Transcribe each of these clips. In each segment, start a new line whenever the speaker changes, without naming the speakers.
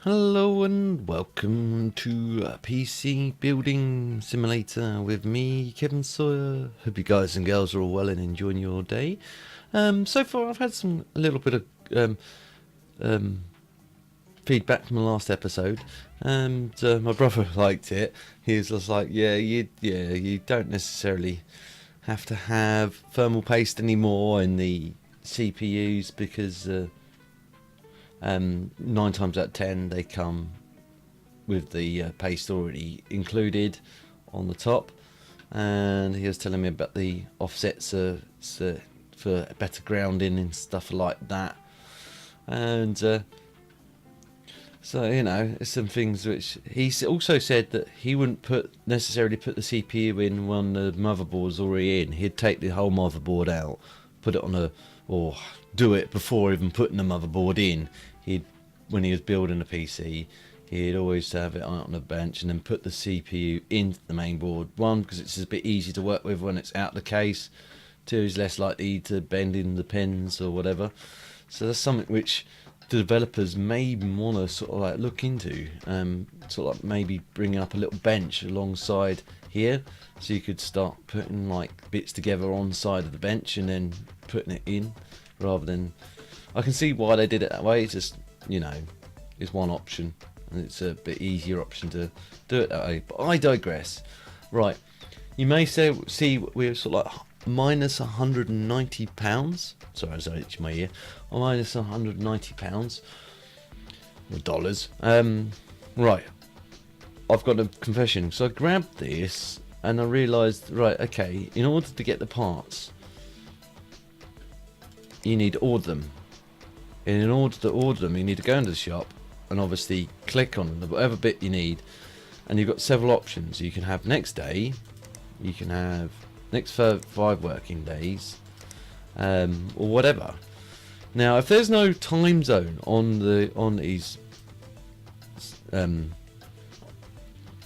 Hello and welcome to PC Building Simulator with me, Kevin Sawyer. Hope you guys and girls are all well and enjoying your day. So far I've had a little bit of um, feedback from the last episode, and my brother liked it. He was just like, you don't necessarily have to have thermal paste anymore in the CPUs because 9 times out of 10 they come with the paste already included on the top, and he was telling me about the offsets for better grounding and stuff like that. And so, you know, there's some things which he also said that he wouldn't necessarily put the CPU in when the motherboard's already in. He'd take the whole motherboard out, put it on or do it before even putting the motherboard in. When he was building a PC, he'd always have it out on a bench and then put the CPU into the main board. One, because it's a bit easier to work with when it's out of the case. Two, he's less likely to bend in the pins or whatever. So that's something which the developers may want to sort of like look into. Sort of like maybe bring up a little bench alongside here, so you could start putting like bits together on the side of the bench and then putting it in, rather than. I can see why they did it that way. It's just, you know, it's one option, and it's a bit easier option to do it that way. But I digress. Right, you may see we're sort of like minus £190. Sorry, I was itching my ear. Minus £190 or dollars. Right, I've got a confession. So I grabbed this and I realised, right, okay, in order to get the parts, you need to order them. And in order to order them, you need to go into the shop and obviously click on whatever bit you need. And you've got several options. You can have next day, you can have next 5 working days, or whatever. Now, if there's no time zone on these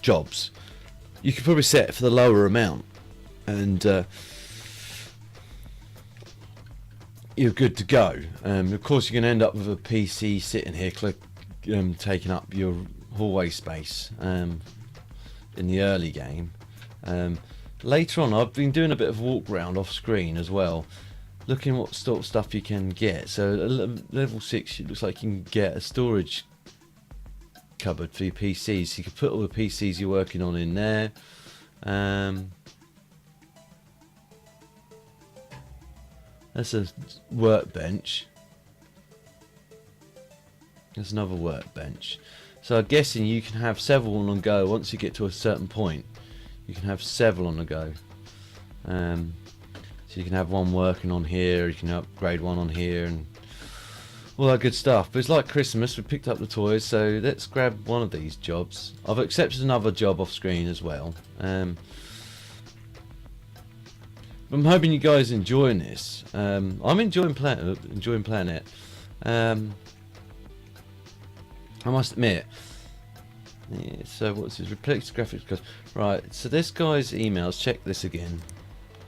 jobs, you could probably set it for the lower amount, and you're good to go. Of course, you're going to end up with a PC sitting here taking up your hallway space in the early game. Later on, I've been doing a bit of walk round off screen as well, looking what sort of stuff you can get. So at level 6, it looks like you can get a storage cupboard for your PCs. So you can put all the PCs you're working on in there. That's a workbench. There's another workbench. So I'm guessing you can have several on the go. Once you get to a certain point, you can have several on the go. So you can have one working on here, you can upgrade one on here, and all that good stuff. But it's like Christmas, we picked up the toys, so let's grab one of these jobs. I've accepted another job off screen as well. I'm hoping you guys are enjoying this. I'm enjoying playing it. I must admit. Yeah, so what's his replace graphics card? Right, so this guy's emails, check this again,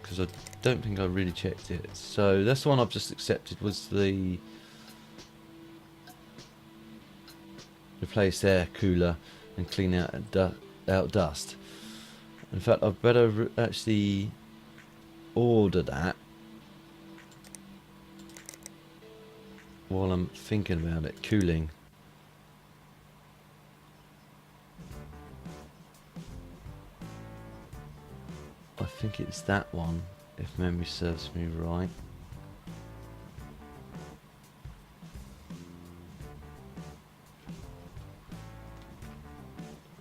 because I don't think I really checked it. So that's the one I've just accepted, was the replace air cooler and clean out dust. In fact, I'd better actually order that while I'm thinking about it. Cooling. I think it's that one, if memory serves me right.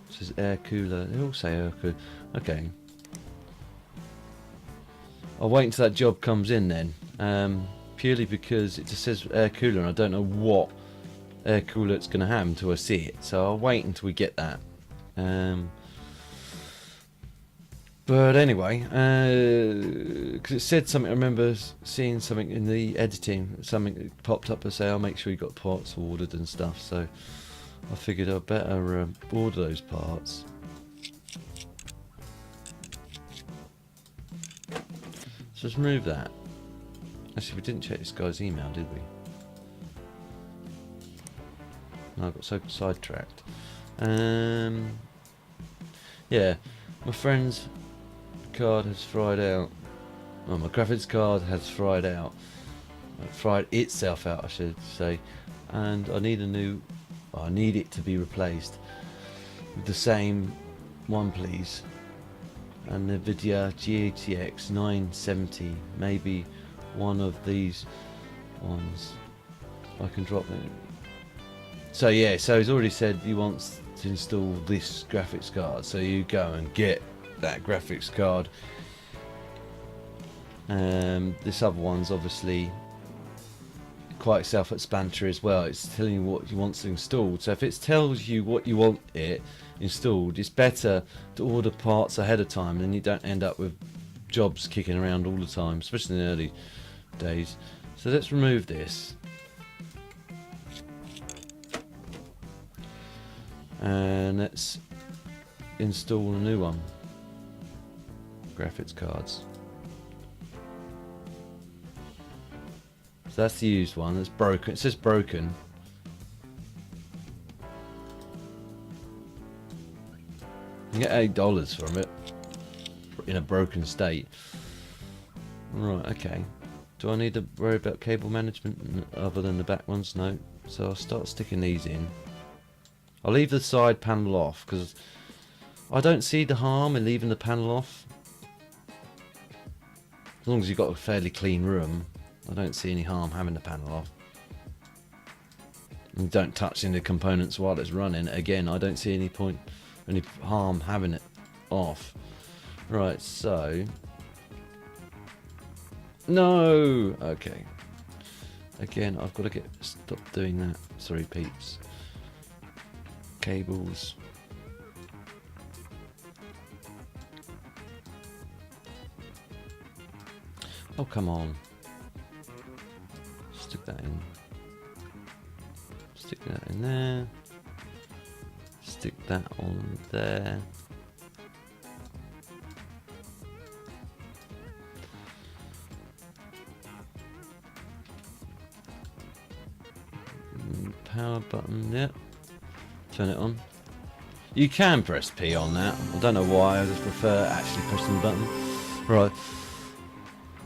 It says air cooler. They all say air cooler. Okay. I'll wait until that job comes in then. Purely because it just says air cooler and I don't know what air cooler it's going to have until I see it. So I'll wait until we get that. But anyway, because it said something, I remember seeing something in the editing, something that popped up to say, I'll make sure you got parts ordered and stuff, so I figured I'd better order those parts. So let's remove that. Actually, we didn't check this guy's email, did we? No, I got so sidetracked. Yeah, my friend's card has fried out. Well, my graphics card has fried out. Fried itself out, I should say. And I need a new... I need it to be replaced with the same one, please. And the NVIDIA GTX 970. Maybe one of these ones. I can drop it. So yeah, so he's already said he wants to install this graphics card. So you go and get that graphics card. This other one's obviously quite self-explanatory as well. It's telling you what you want installed. So if it tells you what you want it installed, it's better to order parts ahead of time, and you don't end up with jobs kicking around all the time, especially in the early days. So let's remove this. And let's install a new one. Graphics cards. So that's the used one. That's broken. It says broken. You get $8 from it in a broken state. Right. Okay. Do I need to worry about cable management other than the back ones? No. So I'll start sticking these in. I'll leave the side panel off because I don't see the harm in leaving the panel off. As long as you've got a fairly clean room, I don't see any harm having the panel off. And don't touch any components while it's running. Again, I don't see any harm having it off. Right, so... No! Okay. Again, I've got to stop doing that. Sorry, peeps. Cables. Oh, come on. Stick that in. Stick that in there. Stick that on there. Power button, yep. Turn it on. You can press P on that. I don't know why, I just prefer actually pressing the button. Right.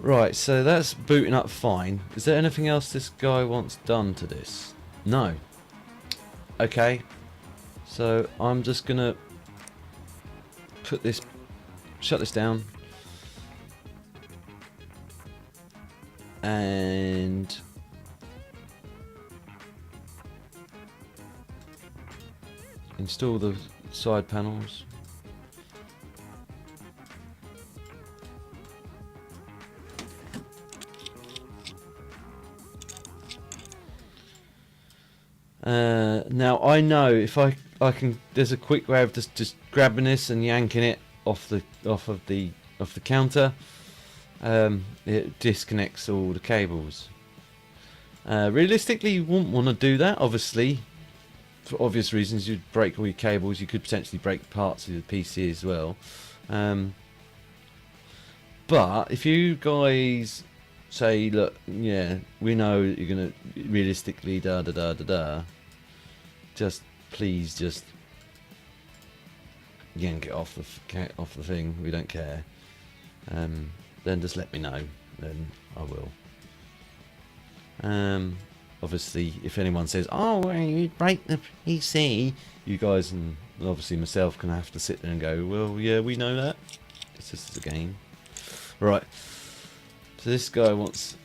Right, so that's booting up fine. Is there anything else this guy wants done to this? No. Okay. So I'm just gonna shut this down. And install the side panels. Now I know if I can, there's a quick way of just grabbing this and yanking it off the counter. It disconnects all the cables. Realistically, you wouldn't want to do that, obviously. For obvious reasons, you'd break all your cables. You could potentially break parts of the PC as well. But if you guys say, look, yeah, we know you're gonna realistically just please just yank it off the thing. We don't care. Then just let me know. Then I will. Obviously, if anyone says, "Oh, well, you break the PC," you guys and obviously myself can have to sit there and go, "Well, yeah, we know that. It's just a game." Right. So this guy wants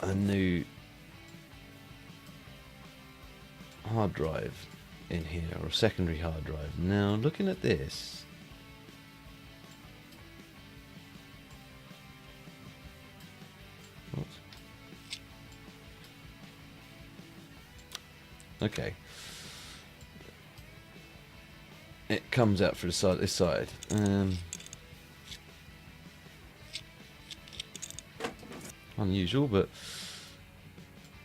a new hard drive in here, or a secondary hard drive. Now, looking at this, what? Okay, it comes out for the side. This side. Unusual, but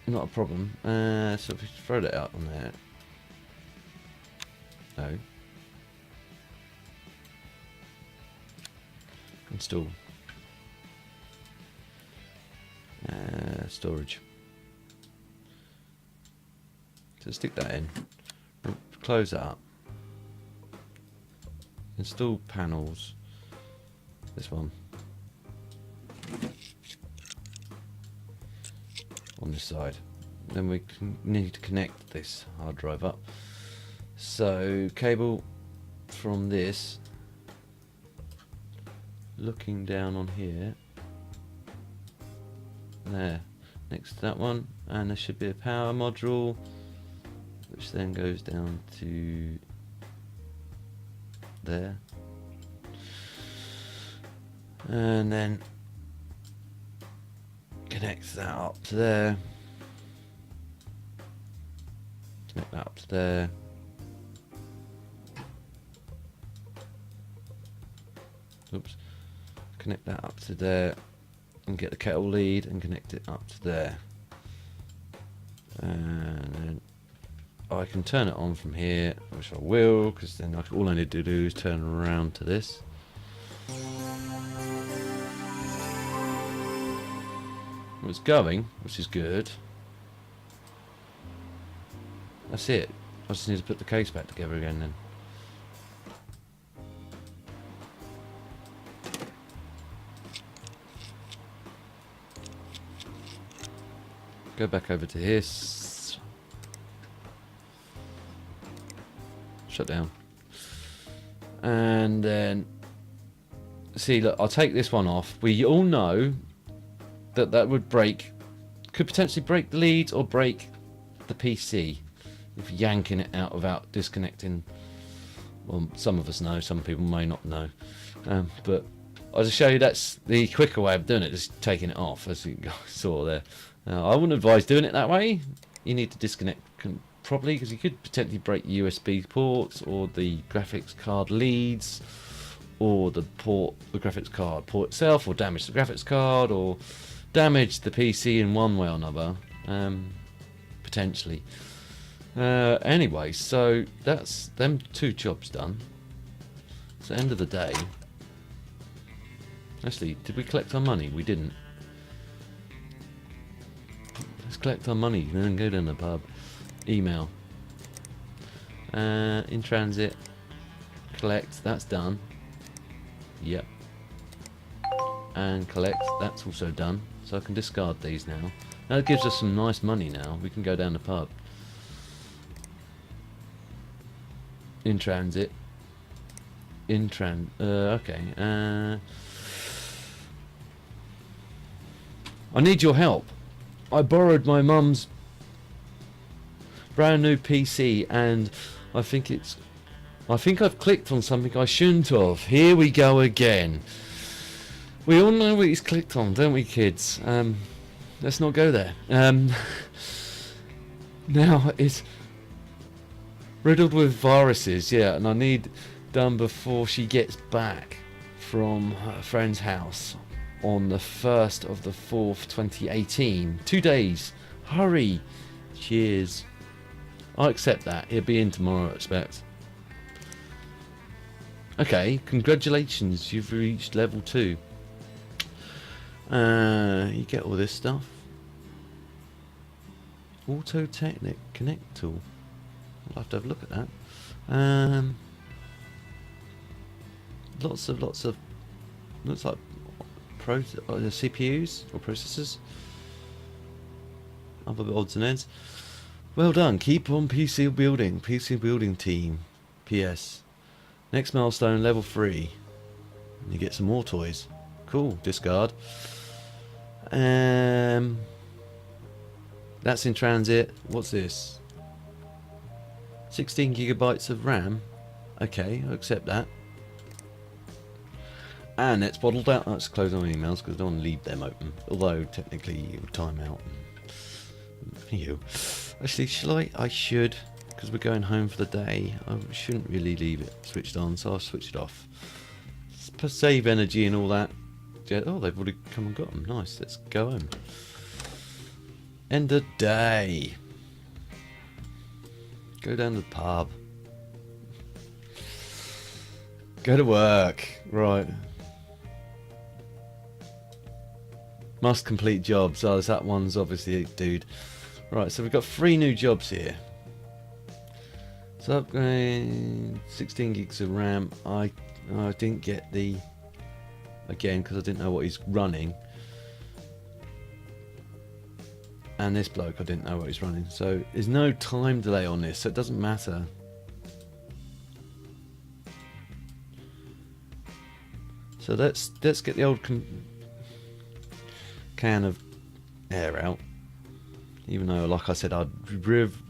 not a problem. So if we throw that out on there. No. Install. Storage. So stick that in. Close that up. Install panels. This one. On this side. Then we need to connect this hard drive up. So cable from this, looking down on here, there, next to that one, and there should be a power module, which then goes down to there, and then connects that up to there, connect that up to there. Oops. Connect that up to there and get the kettle lead and connect it up to there. And then I can turn it on from here, which I will, because then all I need to do is turn around to this. It's going, which is good. That's it. I just need to put the case back together again then. Go back over to here. Shut down. And then see, look, I'll take this one off. We all know that that would break, could potentially break the leads or break the PC if yanking it out without disconnecting. Well, some of us know, some people may not know, but I'll just show you that's the quicker way of doing it, just taking it off, as you saw there. I wouldn't advise doing it that way. You need to disconnect properly, because you could potentially break USB ports or the graphics card leads, or the graphics card port itself, or damage the graphics card, or damage the PC in one way or another, potentially. Anyway, so that's them two jobs done. It's the end of the day. Actually, did we collect our money? We didn't. Let's collect our money and then go down the pub. Email. In transit. Collect. That's done. Yep. And collect. That's also done. So I can discard these now. That gives us some nice money now. We can go down the pub. In transit. Okay. I need your help. I borrowed my mum's brand new PC and I think I've clicked on something I shouldn't have. Here we go again. We all know what he's clicked on, don't we, kids? Let's not go there. Now it's riddled with viruses, yeah, and I need done before she gets back from her friend's house on the 1st of the 4th, 2018. 2 days. Hurry. Cheers. I accept that. He'll be in tomorrow, I expect. Okay, congratulations. You've reached level 2. You get all this stuff. Auto Technic Connect tool. I'll have to have a look at that. Lots of looks like CPUs or processors. Other odds and ends. Well done. Keep on PC building. PC building team. PS. Next milestone, level 3. And you get some more toys. Cool. Discard. That's in transit. What's this? 16 gigabytes of RAM. Okay, I'll accept that. And it's bottled out. Let's close on emails because I don't want to leave them open. Although technically you would time out. You. Actually, shall I? I should, because we're going home for the day. I shouldn't really leave it switched on, so I'll switch it off. Save energy and all that. Yeah, oh, they've already come and got them. Nice. Let's go home. End of day. Go down to the pub. Go to work. Right. Must complete jobs. Oh, that one's obviously a dude. Right, so we've got 3 new jobs here. So upgrade 16 gigs of RAM. I didn't get the, again, because I didn't know what he's running. And this bloke, I didn't know what he's running. So there's no time delay on this, so it doesn't matter. So let's get the old can of air out. Even though, like I said, I'd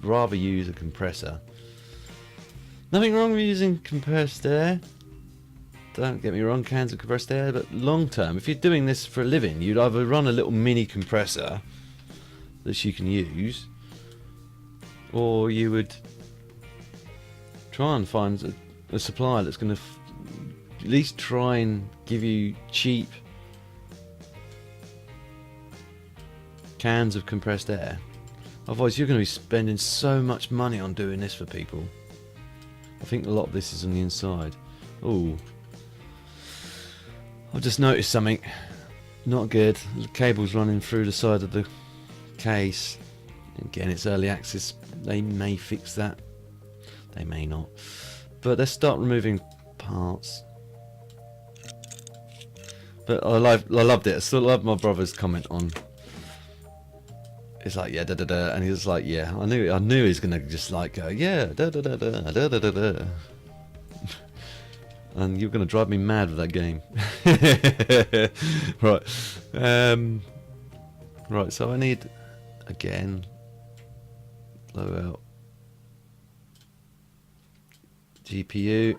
rather use a compressor. Nothing wrong with using compressed air. Don't get me wrong, cans of compressed air, but long term, if you're doing this for a living, you'd either run a little mini compressor that you can use, or you would try and find a supplier that's going to at least try and give you cheap cans of compressed air. Otherwise you're going to be spending so much money on doing this for people. I think a lot of this is on the inside. Oh, I've just noticed something not good. The cable's running through the side of the case. Again, it's early access. They may fix that, they may not, but let's start removing parts. But I loved it. I still love my brother's comment on, it's like, yeah, da da da, and he was like, yeah, I knew he was gonna just like go, yeah, da da da da da da da da. And you're gonna drive me mad with that game. Right. Right, so I need, again, blow out GPU,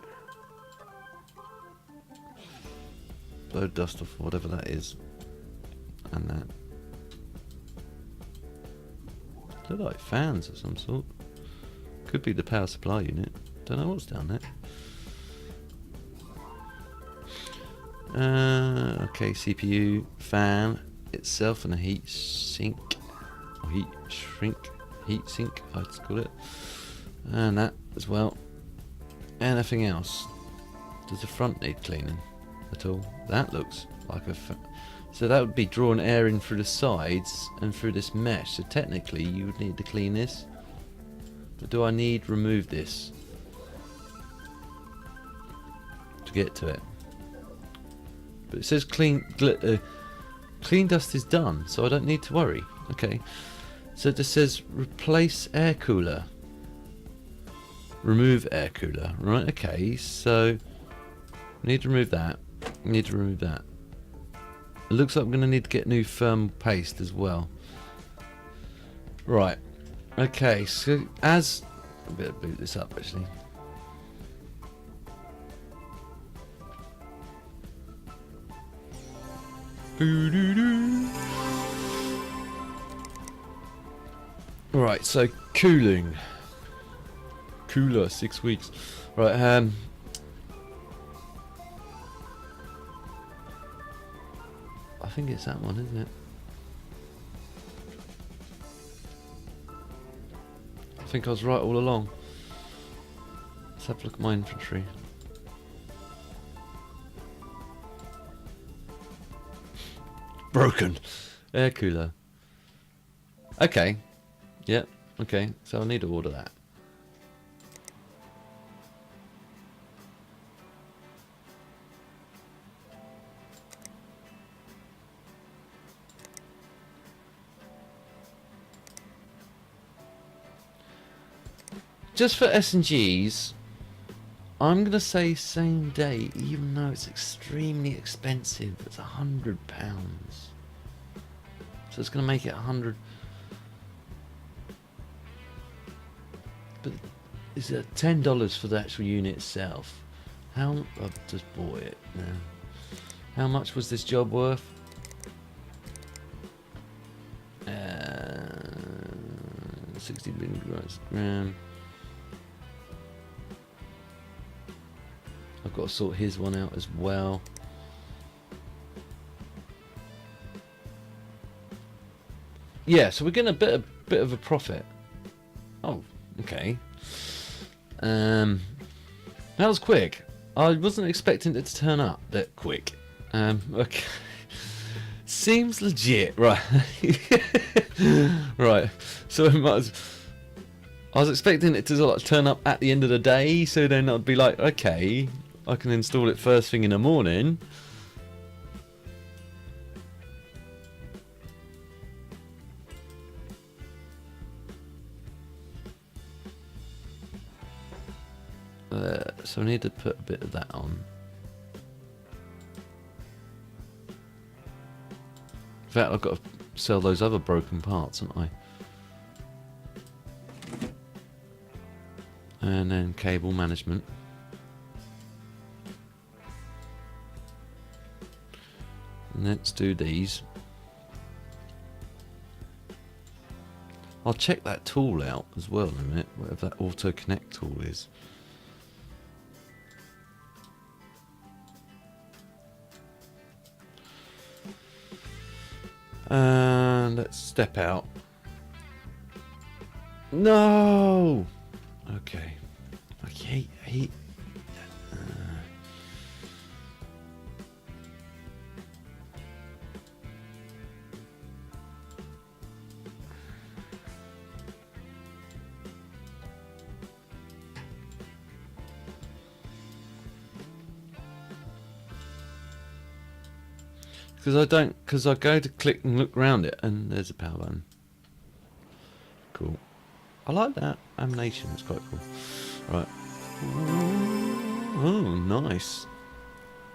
blow dust off whatever that is, and that. Look like fans of some sort. Could be the power supply unit. Don't know what's down there. Okay, CPU, fan itself, and a heat sink, or heat sink, I'd call it, and that as well. Anything else? Does the front need cleaning at all? That looks like a. So that would be drawing air in through the sides and through this mesh. So technically, you would need to clean this. But do I need remove this to get to it? But it says clean dust is done, so I don't need to worry. Okay, so it just says replace air cooler, remove air cooler. Right, okay, so I need to remove that, I need to remove that. It looks like I'm going to need to get new thermal paste as well. Right, okay, so as I better boot this up actually. Right, so cooler 6 weeks. Right, I think it's that one, isn't it? I think I was right all along. Let's have a look at my inventory. Broken air cooler. Okay. Yep. Okay. So I need to order that. Just for S&Gs, I'm gonna say same day, even though it's extremely expensive. It's £100, so it's gonna make it 100. But is it $10 for the actual unit itself? How I've just bought it now. How much was this job worth? 60 milligrams. I've got to sort his one out as well. Yeah, so we're getting a bit of a profit. Oh, okay. That was quick. I wasn't expecting it to turn up that quick. Okay. Seems legit, right? Right. So we might as... I was expecting it to like turn up at the end of the day, so then I'd be like, okay, I can install it first thing in the morning. So I need to put a bit of that on. In fact, I've got to sell those other broken parts, haven't I? And then cable management. And let's do these. I'll check that tool out as well in a minute, whatever that auto connect tool is. And let's step out. No! Okay. I hate because I go to click and look around it and there's a power button. Cool. I like that animation, it's quite cool. Right. Oh, nice.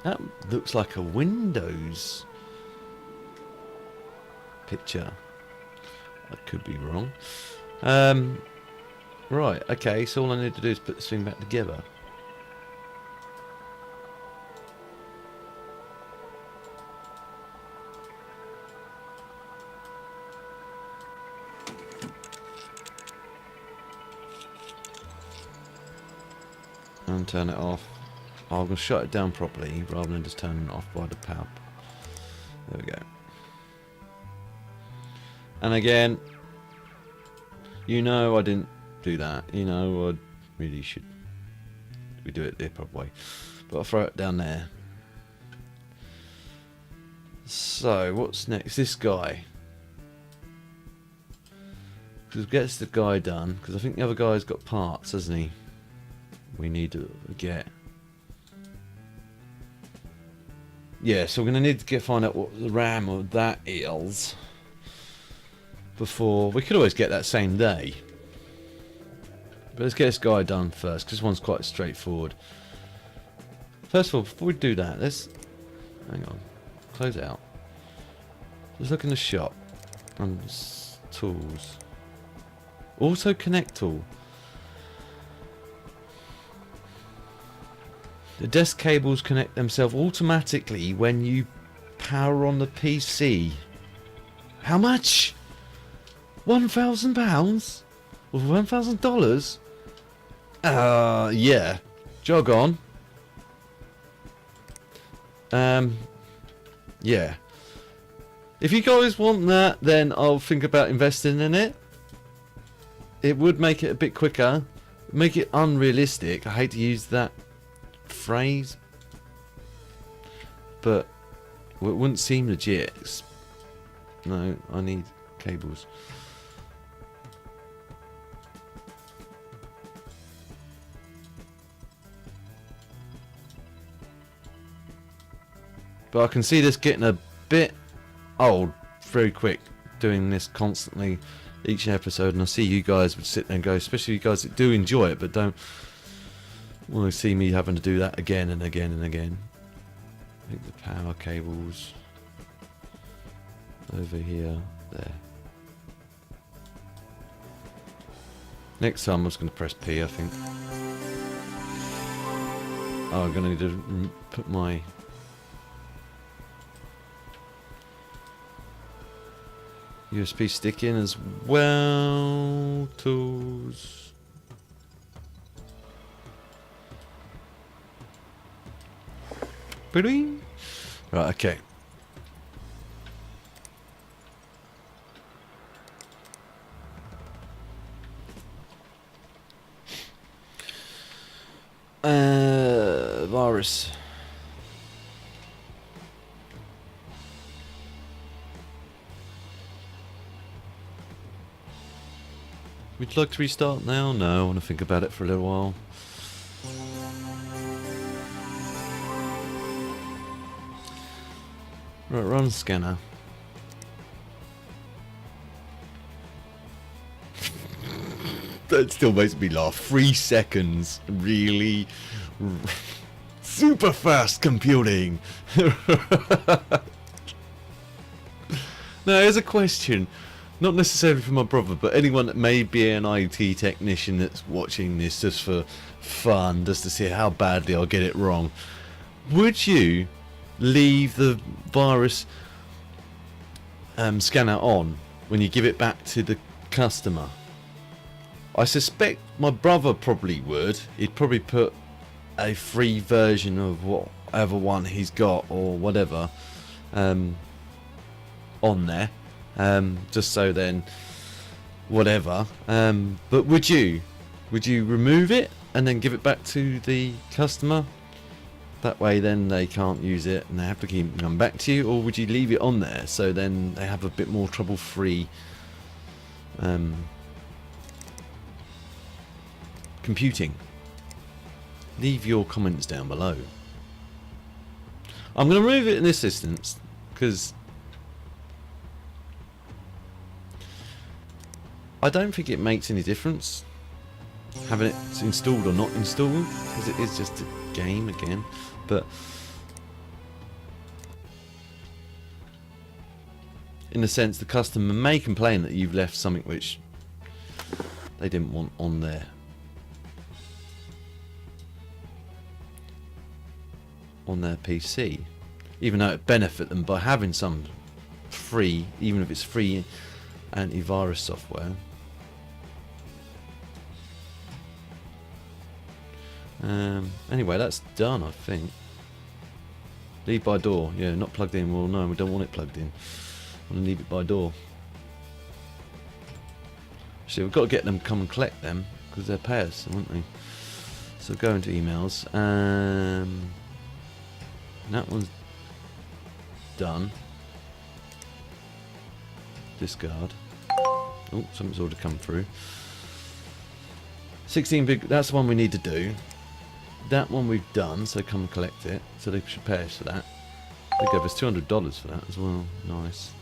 That looks like a Windows picture. I could be wrong. Right, okay, so all I need to do is put this thing back together. And turn it off. Oh, I'm going to shut it down properly rather than just turning it off by the power. There we go. And again, you know I didn't do that. You know I really should. We do it the proper way. But I'll throw it down there. So, what's next? This guy. Because gets the guy done. Because I think the other guy's got parts, hasn't he? We need to get. Yeah, so we're going to need to find out what the RAM of that is before. We could always get that same day, but let's get this guy done first because this one's quite straightforward. First of all, before we do that, let's hang on, close it out. Let's look in the shop and tools. Auto connect tool. The desk cables connect themselves automatically when you power on the PC. How much? £1,000? Or $1,000? Yeah. Jog on. Yeah. If you guys want that, then I'll think about investing in it. It would make it a bit quicker. Make it unrealistic. I hate to use that phrase, but it wouldn't seem legit. No, I need cables. But I can see this getting a bit old very quick, doing this constantly each episode, and I see you guys would sit there and go, especially you guys that do enjoy it but don't want to see me having to do that again and again and again. I think the power cables over here, there. Next time I'm just going to press P, I think. Oh, I'm going to need to put my USB stick in as well. Tools. Right, okay. Virus. Would you like to restart now? No, I want to think about it for a little while. Right, run scanner. That still makes me laugh. 3 seconds, really? Super fast computing. Now, here's a question. Not necessarily for my brother, but anyone that may be an IT technician that's watching this just for fun, just to see how badly I'll get it wrong. Would you leave the virus scanner on when you give it back to the customer? I suspect my brother probably would. He'd probably put a free version of whatever one he's got or whatever on there, just so then whatever. But would you remove it and then give it back to the customer? That way then they can't use it and they have to keep coming back to you, or would you leave it on there so then they have a bit more trouble-free computing? Leave your comments down below. I'm going to remove it in this instance because I don't think it makes any difference having it installed or not installed, because it is just a game again. But in a sense, the customer may complain that you've left something which they didn't want on there. On their PC, even though it benefit them by having some free, even if it's free antivirus software. Anyway, that's done, I think. Leave by door. Yeah, not plugged in. Well, no, we don't want it plugged in. I want to leave it by door. So we've got to get them to come and collect them because they're pay us, aren't they? So go into emails. That one's done. Discard. Oh, something's already come through. 16 big. That's the one we need to do. That one we've done, so come collect it. So they should pay us for that. They gave us $200 for that as well. Nice.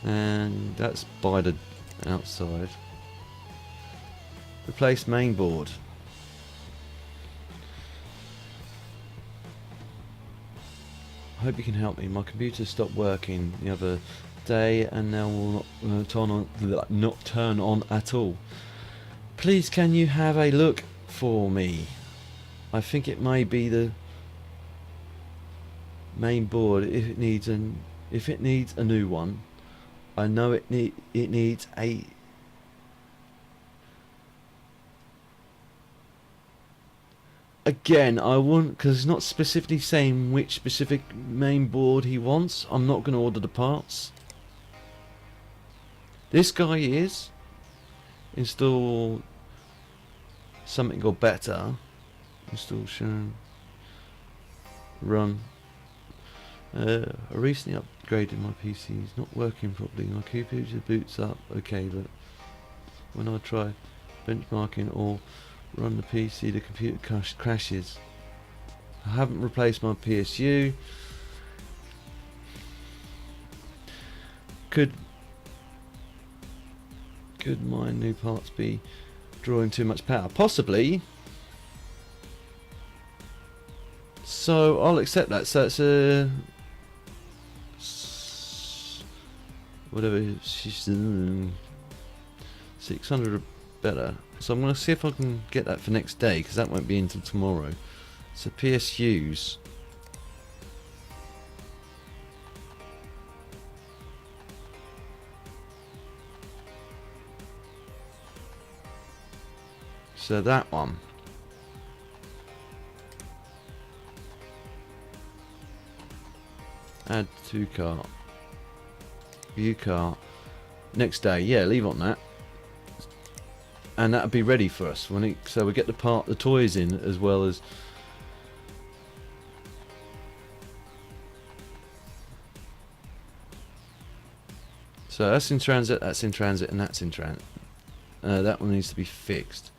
And that's by the outside. Replace main board. I hope you can help me. My computer stopped working the other day and now will not turn on at all. Please, can you have a look for me? I think it may be the main board. If it needs a new one, I know it needs a. Again, I won't, because it's not specifically saying which specific main board he wants. I'm not going to order the parts. This guy is. Install something or better. Install shown. Run. I recently upgraded my PC. It's not working properly. My computer boots up. Okay, but when I try benchmarking or run the PC, the computer crashes. I haven't replaced my PSU. Could my new parts be drawing too much power? Possibly. So I'll accept that. So it's a whatever. 600 or better. So I'm going to see if I can get that for next day, because that won't be until tomorrow. So PSUs. So that one. Add to cart. View cart. Next day. Yeah, leave on that. And that'll be ready for us when it. So we get the toys in as well as. So that's in transit, and that's in transit. That one needs to be fixed.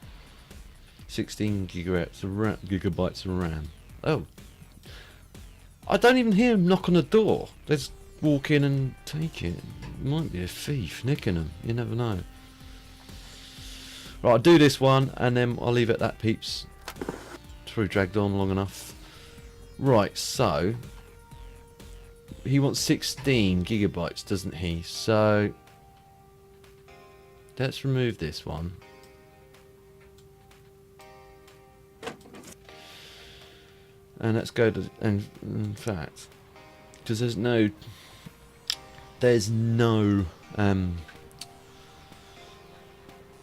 16 gigabytes of RAM. Oh. I don't even hear him knock on the door. Let's walk in and take it. Might be a thief nicking them. You never know. Right, I'll do this one and then I'll leave it at that, peeps. It's probably dragged on long enough. Right, so he wants 16 gigabytes, doesn't he? So let's remove this one. And let's go to, and in fact, because there's no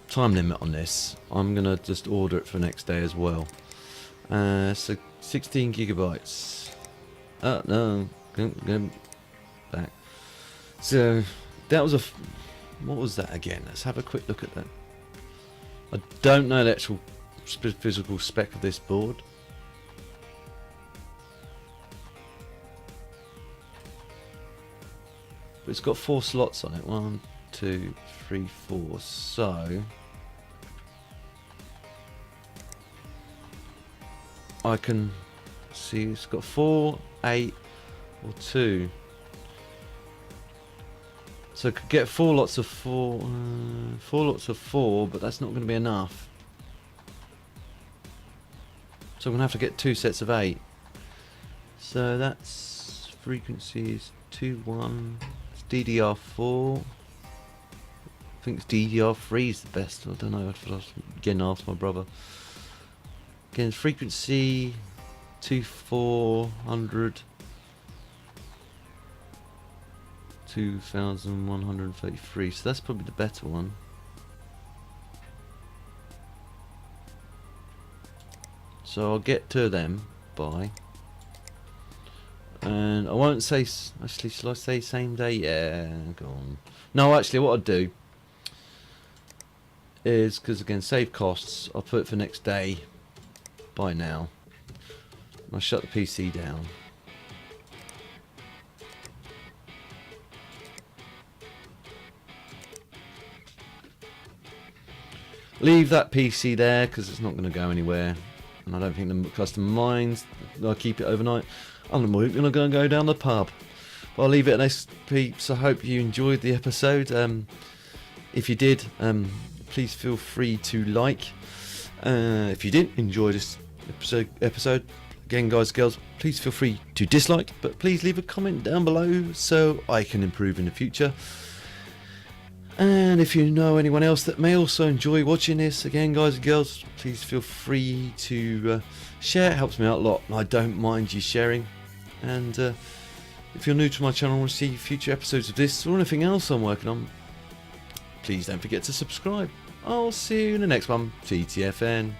time limit on this, I'm gonna just order it for next day as well. So 16 gigabytes. Oh no, go back. So that was what was that again? Let's have a quick look at that. I don't know the actual physical spec of this board. But it's got 4 slots on it. 1, 2, 3, 4. So I can see it's got 4, 8, or 2. So I could get 4 lots of 4. 4 lots of 4, but that's not going to be enough. So I'm going to have to get 2 sets of 8. So that's frequencies 2, 1. DDR4. I think it's DDR3 is the best. I don't know. I was again asked my brother. Again, frequency 2400, 2133. So that's probably the better one. So I'll get to them by. And I won't say, actually, shall I say same day? Yeah, go on. No, actually, what I'll do is, because again, save costs, I'll put it for next day by now. I'll shut the PC down. Leave that PC there, because it's not going to go anywhere. And I don't think the customer minds. I'll keep it overnight. I'm going to go down the pub. But I'll leave it at this, peeps. I hope you enjoyed the episode. If you did, please feel free to like. If you didn't enjoy this episode, again, guys, girls, please feel free to dislike. But please leave a comment down below so I can improve in the future. And if you know anyone else that may also enjoy watching this, again, guys and girls, please feel free to share. It helps me out a lot. I don't mind you sharing. And if you're new to my channel and want to see future episodes of this or anything else I'm working on, please don't forget to subscribe. I'll see you in the next one. TTFN.